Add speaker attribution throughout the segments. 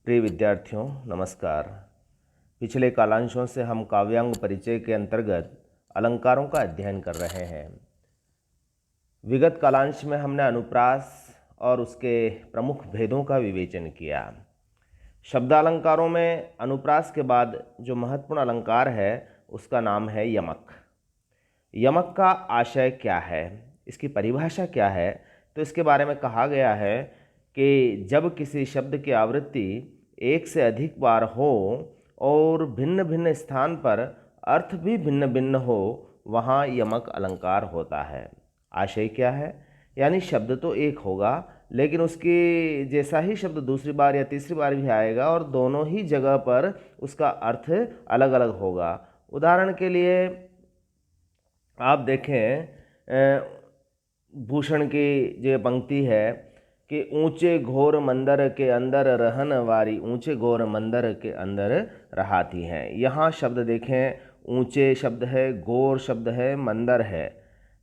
Speaker 1: प्रिय विद्यार्थियों नमस्कार। पिछले कालांशों से हम काव्यांग परिचय के अंतर्गत अलंकारों का अध्ययन कर रहे हैं। विगत कालांश में हमने अनुप्रास और उसके प्रमुख भेदों का विवेचन किया। शब्दालंकारों में अनुप्रास के बाद जो महत्वपूर्ण अलंकार है उसका नाम है यमक। यमक का आशय क्या है, इसकी परिभाषा क्या है, तो इसके बारे में कहा गया है कि जब किसी शब्द की आवृत्ति एक से अधिक बार हो और भिन्न भिन्न स्थान पर अर्थ भी भिन्न भिन्न हो, वहाँ यमक अलंकार होता है। आशय क्या है, यानी शब्द तो एक होगा लेकिन उसकी जैसा ही शब्द दूसरी बार या तीसरी बार भी आएगा और दोनों ही जगह पर उसका अर्थ अलग अलग होगा। उदाहरण के लिए आप देखें, भूषण की जो पंक्ति है कि ऊंचे घोर मंदिर के अंदर रहन वारी, ऊंचे घोर मंदिर के अंदर रहाती हैं। यहाँ शब्द देखें, ऊंचे शब्द है, घोर शब्द है, मंदिर है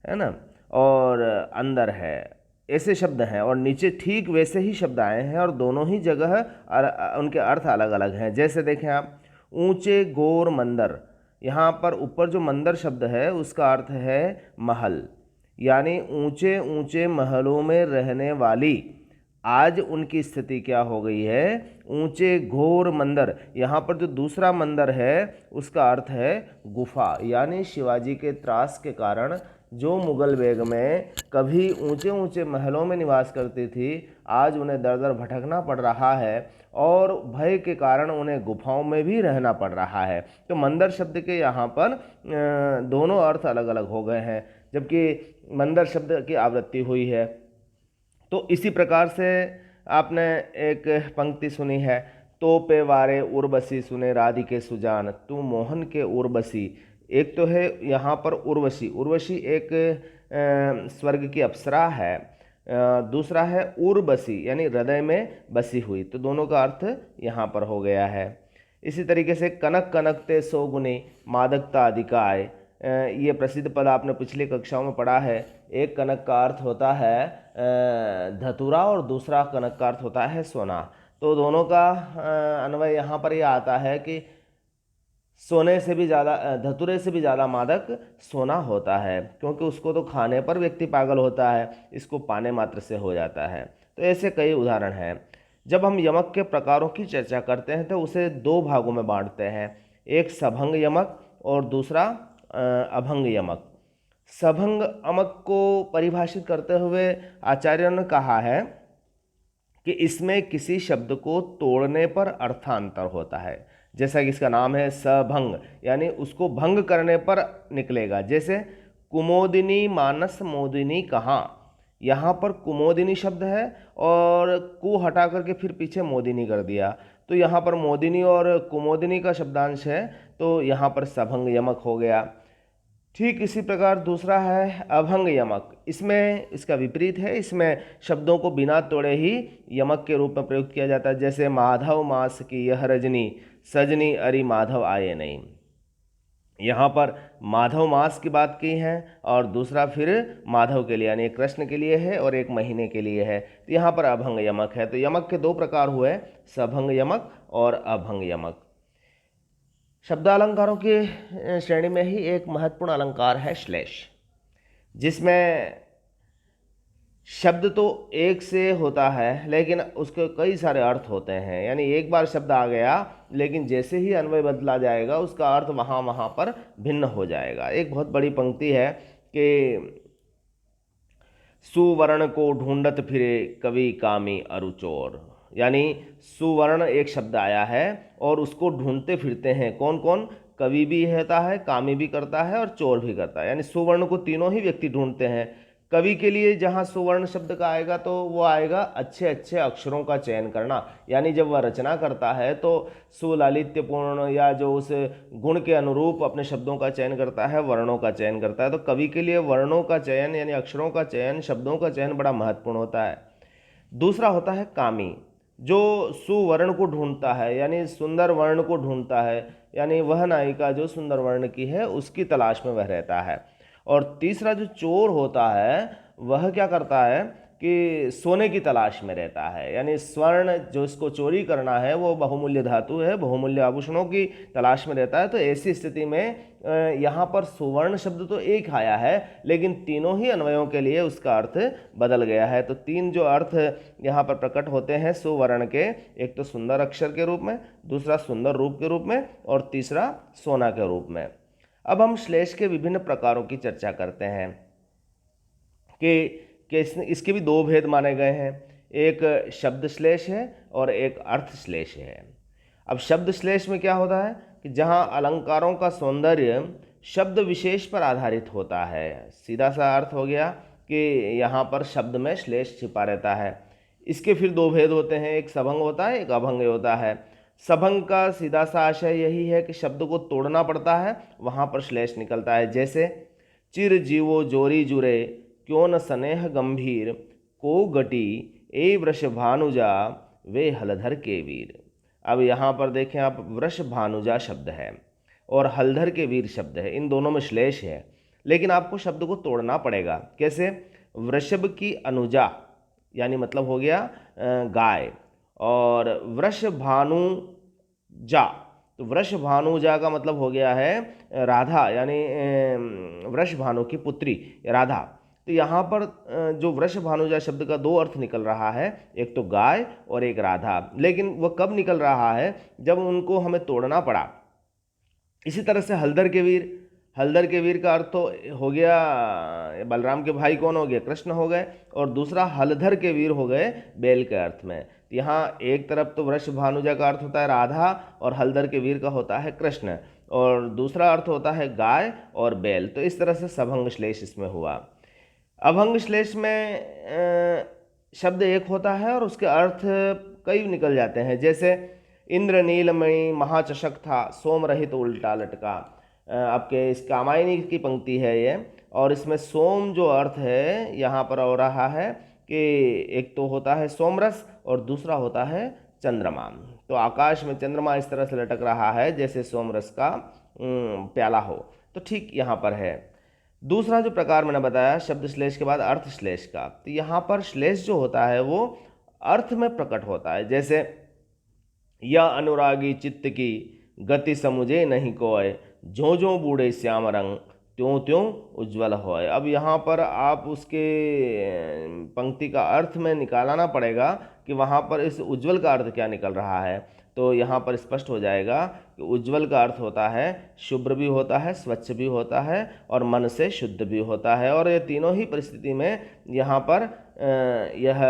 Speaker 1: ना, और अंदर है, ऐसे शब्द हैं। और नीचे ठीक वैसे ही शब्द आए हैं और दोनों ही जगह उनके अर्थ अलग अलग हैं। जैसे देखें आप, ऊंचे घोर मंदिर, यहाँ पर ऊपर जो मंदिर शब्द है उसका अर्थ है महल, यानी ऊंचे ऊंचे महलों में रहने वाली आज उनकी स्थिति क्या हो गई है, ऊंचे घोर मंदिर। यहाँ पर जो दूसरा मंदिर है उसका अर्थ है गुफा, यानी शिवाजी के त्रास के कारण जो मुगल बेग में कभी ऊंचे ऊंचे महलों में निवास करती थी, आज उन्हें दर दर भटकना पड़ रहा है और भय के कारण उन्हें गुफाओं में भी रहना पड़ रहा है। तो मंदिर शब्द के यहाँ पर दोनों अर्थ अलग अलग हो गए हैं, जबकि मंदिर शब्द की आवृत्ति हुई है। तो इसी प्रकार से आपने एक पंक्ति सुनी है, तो पे वारे उर्वशी सुने राधिके सुजान, तू मोहन के उर्वशी। एक तो है यहाँ पर उर्वशी, उर्वशी एक स्वर्ग की अप्सरा है, दूसरा है उर्वशी यानी हृदय में बसी हुई। तो दोनों का अर्थ यहाँ पर हो गया है। इसी तरीके से कनक कनकते सो गुनी मादकता अधिकाय, ये प्रसिद्ध पद आपने पिछली कक्षाओं में पढ़ा है। एक कनक का अर्थ होता है धतूरा और दूसरा कनक का अर्थ होता है सोना। तो दोनों का अन्वय यहाँ पर यह आता है कि सोने से भी ज़्यादा, धतूरे से भी ज़्यादा मादक सोना होता है, क्योंकि उसको तो खाने पर व्यक्ति पागल होता है, इसको पाने मात्र से हो जाता है। तो ऐसे कई उदाहरण हैं। जब हम यमक के प्रकारों की चर्चा करते हैं तो उसे दो भागों में बांटते हैं, एक सभंग यमक और दूसरा अभंग यमक। सभंग यमक को परिभाषित करते हुए आचार्यों ने कहा है कि इसमें किसी शब्द को तोड़ने पर अर्थांतर होता है। जैसा कि इसका नाम है सभंग, यानी उसको भंग करने पर निकलेगा। जैसे कुमोदिनी मानस मोदिनी कहाँ, यहाँ पर कुमोदिनी शब्द है और कु हटा करके फिर पीछे मोदिनी कर दिया, तो यहाँ पर मोदिनी और कुमोदिनी का शब्दांश है, तो यहाँ पर सभंग यमक हो गया। ठीक इसी प्रकार दूसरा है अभंग यमक, इसमें इसका विपरीत है, इसमें शब्दों को बिना तोड़े ही यमक के रूप में प्रयुक्त किया जाता है। जैसे माधव मास की यह रजनी, सजनी अरि माधव आए नहीं। यहाँ पर माधव मास की बात की है और दूसरा फिर माधव के लिए, यानी एक कृष्ण के लिए है और एक महीने के लिए है। तो यहाँ पर अभंग यमक है। तो यमक के दो प्रकार हुए, सभंग यमक और अभंग यमक। शब्दालंकारों की श्रेणी में ही एक महत्वपूर्ण अलंकार है श्लेष, जिसमें शब्द तो एक से होता है लेकिन उसके कई सारे अर्थ होते हैं। यानी एक बार शब्द आ गया लेकिन जैसे ही अन्वय बदला जाएगा उसका अर्थ वहाँ पर भिन्न हो जाएगा। एक बहुत बड़ी पंक्ति है कि सुवर्ण को ढूंढत फिरे कवि कामी अरुचोर, यानी सुवर्ण एक शब्द आया है और उसको ढूंढते फिरते हैं कौन कौन, कवि भी होता है, कामी भी करता है और चोर भी करता है। यानी सुवर्ण को तीनों ही व्यक्ति ढूंढते हैं। कवि के लिए जहाँ सुवर्ण शब्द का आएगा तो वो आएगा अच्छे अच्छे अक्षरों का चयन करना, यानी जब वह रचना करता है तो सुलालित्यपूर्ण या जो उस गुण के अनुरूप अपने शब्दों का चयन करता है, वर्णों का चयन करता है। तो कवि के लिए वर्णों का चयन यानी अक्षरों का चयन, शब्दों का चयन बड़ा महत्वपूर्ण होता है। दूसरा होता है कामी, जो सुवर्ण को ढूंढता है, यानी सुंदर वर्ण को ढूंढता है, यानी वह नायिका जो सुंदर वर्ण की है उसकी तलाश में वह रहता है। और तीसरा जो चोर होता है वह क्या करता है कि सोने की तलाश में रहता है, यानी स्वर्ण जो इसको चोरी करना है वो बहुमूल्य धातु है, बहुमूल्य आभूषणों की तलाश में रहता है। तो ऐसी स्थिति में यहाँ पर सुवर्ण शब्द तो एक आया है, लेकिन तीनों ही अन्वयों के लिए उसका अर्थ बदल गया है। तो तीन जो अर्थ यहाँ पर प्रकट होते हैं सुवर्ण के, एक तो सुंदर अक्षर के रूप में, दूसरा सुंदर रूप के रूप में, और तीसरा सोना के रूप में। अब हम श्लेष के विभिन्न प्रकारों की चर्चा करते हैं कि इसके भी दो भेद माने गए हैं, एक शब्द श्लेष है और एक अर्थ श्लेष है। अब शब्द श्लेष में क्या होता है कि जहाँ अलंकारों का सौंदर्य शब्द विशेष पर आधारित होता है, सीधा सा अर्थ हो गया कि यहाँ पर शब्द में श्लेष छिपा रहता है। इसके फिर दो भेद होते हैं, एक सभंग होता है, एक अभंग होता है। सभंग का सीधा सा आशय यही है कि शब्द को तोड़ना पड़ता है, वहाँ पर श्लेष निकलता है। जैसे चिर जीवो जोरी जुरे क्यों न स्नेह गंभीर को गटी ए वृष भानुजा वे हलधर के वीर। अब यहाँ पर देखें आप, वृष भानुजा शब्द है और हलधर के वीर शब्द है, इन दोनों में श्लेष है, लेकिन आपको शब्द को तोड़ना पड़ेगा। कैसे? वृषभ की अनुजा यानी मतलब हो गया गाय, और वृष भानुजा, तो वृष भानुजा का मतलब हो गया है राधा, यानी वृष भानु की पुत्री राधा। तो यहाँ पर जो वृष भानुजा शब्द का दो अर्थ निकल रहा है, एक तो गाय और एक राधा, लेकिन वह कब निकल रहा है? जब उनको हमें तोड़ना पड़ा। इसी तरह से हलधर के वीर, हलधर के वीर का अर्थ तो हो गया बलराम के भाई कौन हो गए? कृष्ण हो गए, और दूसरा हलधर के वीर हो गए बैल के अर्थ में। यहाँ एक तरफ तो वृष भानुजा का अर्थ होता है राधा और हलधर के वीर का होता है कृष्ण, और दूसरा अर्थ होता है गाय और बैल। तो इस तरह से सभंग श्लेष इसमें हुआ। अभंग श्लेष में शब्द एक होता है और उसके अर्थ कई निकल जाते हैं। जैसे इंद्र नीलमणि महाचषक था सोम रहित उल्टा लटका। आपके इस कामायनी की पंक्ति है ये, और इसमें सोम जो अर्थ है यहाँ पर हो रहा है कि एक तो होता है सोमरस और दूसरा होता है चंद्रमा। तो आकाश में चंद्रमा इस तरह से लटक रहा है जैसे सोमरस का प्याला हो, तो ठीक यहाँ पर है। दूसरा जो प्रकार मैंने बताया शब्द श्लेष के बाद अर्थ श्लेष का, तो यहाँ पर श्लेष जो होता है वो अर्थ में प्रकट होता है। जैसे या अनुरागी चित्त की गति समुझे नहीं कोय जो जो बूढ़े श्याम रंग त्यों त्यों उज्ज्वल होय। अब यहाँ पर आप उसके पंक्ति का अर्थ में निकालना पड़ेगा कि वहाँ पर इस उज्ज्वल का अर्थ क्या निकल रहा है। तो यहाँ पर स्पष्ट हो जाएगा कि उज्ज्वल का अर्थ होता है शुभ्र भी होता है, स्वच्छ भी होता है और मन से शुद्ध भी होता है। और ये तीनों ही परिस्थिति में यहाँ पर यह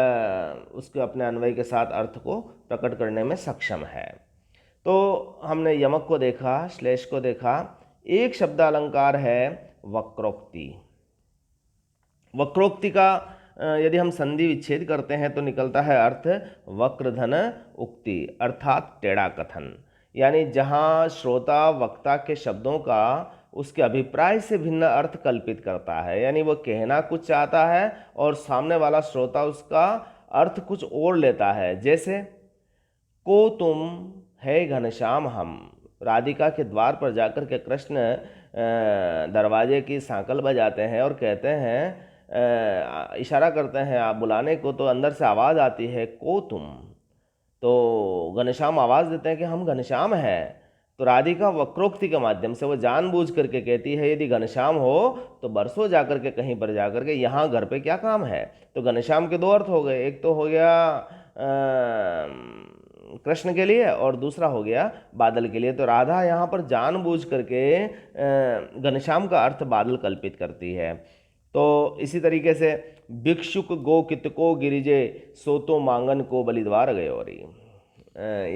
Speaker 1: उसके अपने अन्वय के साथ अर्थ को प्रकट करने में सक्षम है। तो हमने यमक को देखा, श्लेष को देखा। एक शब्द अलंकार है वक्रोक्ति। वक्रोक्ति का यदि हम संधि विच्छेद करते हैं तो निकलता है अर्थ वक्रधन उक्ति, अर्थात टेढ़ा कथन। यानी जहाँ श्रोता वक्ता के शब्दों का उसके अभिप्राय से भिन्न अर्थ कल्पित करता है, यानी वो कहना कुछ चाहता है और सामने वाला श्रोता उसका अर्थ कुछ और लेता है। जैसे को तुम है घनश्याम हम, राधिका के द्वार पर जाकर के कृष्ण दरवाजे की सांकल बजाते हैं और कहते हैं, इशारा करते हैं आप बुलाने को, तो अंदर से आवाज़ आती है को तुम। तो घनश्याम आवाज़ देते हैं कि हम घनश्याम हैं। तो राधिका वक्रोक्ति के माध्यम से वो जानबूझ करके कहती है यदि घनश्याम हो तो बरसों जाकर के कहीं पर जाकर के यहाँ घर पे क्या काम है। तो घनश्याम के दो अर्थ हो गए, एक तो हो गया कृष्ण के लिए और दूसरा हो गया बादल के लिए। तो राधा यहाँ पर जानबूझ करके घनश्याम का अर्थ बादल कल्पित करती है। तो इसी तरीके से भिक्षुक गो कित को गिरिजे सोतो मांगन को बलिद्वार गयोरी।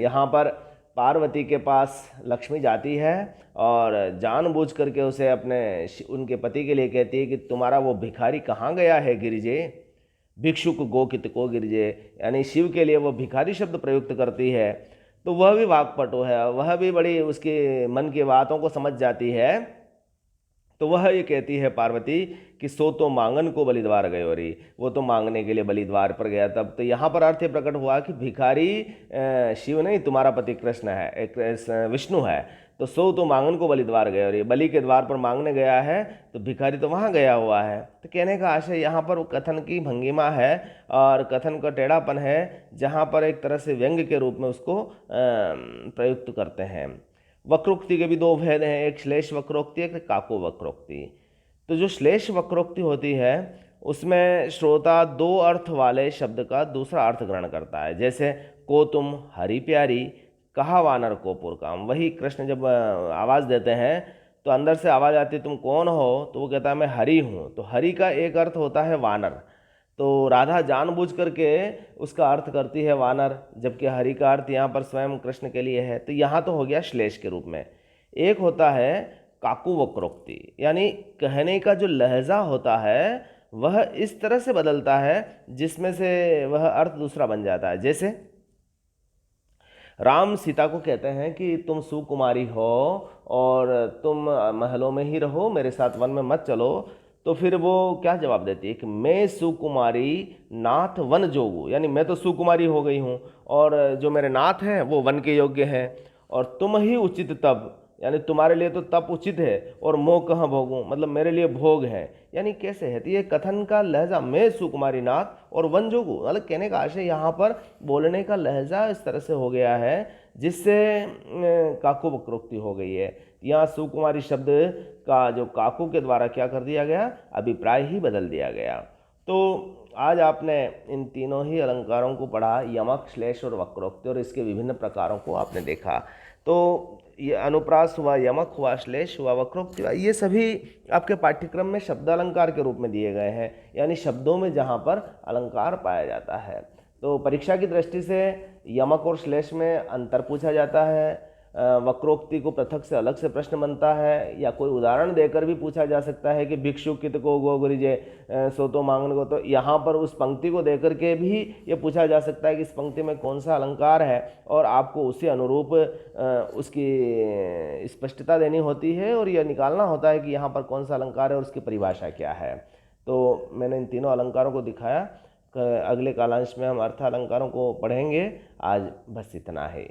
Speaker 1: यहाँ पर पार्वती के पास लक्ष्मी जाती है और जानबूझ करके उसे अपने उनके पति के लिए कहती है कि तुम्हारा वो भिखारी कहाँ गया है गिरिजे। भिक्षुक गो कित को गिरिजे, यानी शिव के लिए वो भिखारी शब्द प्रयुक्त करती है। तो वह भी वाक्पटु है, वह भी बड़ी उसके मन की बातों को समझ जाती है तो वह ये कहती है पार्वती कि सो तो मांगन को बलिद्वार गयो रे, वो तो मांगने के लिए बलिद्वार पर गया। तब तो यहाँ पर अर्थ ये प्रकट हुआ कि भिखारी शिव नहीं, तुम्हारा पति कृष्ण है, एक विष्णु है। तो सो तो मांगन को बलिद्वार गयो रे, बलि के द्वार पर मांगने गया है, तो भिखारी तो वहाँ गया हुआ है। तो कहने का आशय यहाँ पर कथन की भंगिमा है और कथन का टेढ़ापन है, जहाँ पर एक तरह से व्यंग के रूप में उसको प्रयुक्त करते हैं। वक्रोक्ति के भी दो भेद हैं, एक श्लेष वक्रोक्ति, एक काको वक्रोक्ति। तो जो श्लेष वक्रोक्ति होती है उसमें श्रोता दो अर्थ वाले शब्द का दूसरा अर्थ ग्रहण करता है। जैसे को तुम हरि प्यारी, कहा वानर को पुरकाम। वही कृष्ण जब आवाज़ देते हैं तो अंदर से आवाज़ आती है तुम कौन हो, तो वो कहता है मैं हरि हूँ। तो हरि का एक अर्थ होता है वानर, तो राधा जानबूझ करके उसका अर्थ करती है वानर, जबकि हरि का अर्थ यहाँ पर स्वयं कृष्ण के लिए है। तो यहाँ तो हो गया श्लेष के रूप में। एक होता है काकु वक्रोक्ति, यानी कहने का जो लहजा होता है वह इस तरह से बदलता है जिसमें से वह अर्थ दूसरा बन जाता है। जैसे राम सीता को कहते हैं कि तुम सुकुमारी हो और तुम महलों में ही रहो, मेरे साथ वन में मत चलो। तो फिर वो क्या जवाब देती है कि मैं सुकुमारी नाथ वन जोगू, यानी मैं तो सुकुमारी हो गई हूँ और जो मेरे नाथ हैं वो वन के योग्य हैं, और तुम ही उचित तब, यानी तुम्हारे लिए तो तप उचित है और मोह कहाँ भोगूं, मतलब मेरे लिए भोग है। यानी कैसे है, तो ये कथन का लहजा मैं सुकुमारी नाथ और वन जोगू, मतलब कहने का आशय यहाँ पर बोलने का लहजा इस तरह से हो गया है जिससे काकु वक्रोक्ति हो गई है। यहाँ सुकुमारी शब्द का जो काकु के द्वारा क्या कर दिया गया, अभिप्राय ही बदल दिया गया। तो आज आपने इन तीनों ही अलंकारों को पढ़ा, यमक, श्लेष और वक्रोक्ति, और इसके विभिन्न प्रकारों को आपने देखा। तो ये अनुप्रास हुआ, यमक हुआ, श्लेष हुआ, वक्रोक्ति हुआ, ये सभी आपके पाठ्यक्रम में शब्दालंकार के रूप में दिए गए हैं, यानी शब्दों में जहाँ पर अलंकार पाया जाता है। तो परीक्षा की दृष्टि से यमक और श्लेष में अंतर पूछा जाता है, वक्रोक्ति को पृथक से अलग से प्रश्न बनता है, या कोई उदाहरण देकर भी पूछा जा सकता है कि भिक्षु कित को गो गुरिजे सो तो मांगन को। तो यहाँ पर उस पंक्ति को देकर के भी ये पूछा जा सकता है कि इस पंक्ति में कौन सा अलंकार है, और आपको उसी अनुरूप उसकी स्पष्टता देनी होती है और यह निकालना होता है कि यहाँ पर कौन सा अलंकार है और उसकी परिभाषा क्या है। तो मैंने इन तीनों अलंकारों को दिखाया। अगले कालांश में हम अर्थ अलंकारों को पढ़ेंगे। आज बस इतना है।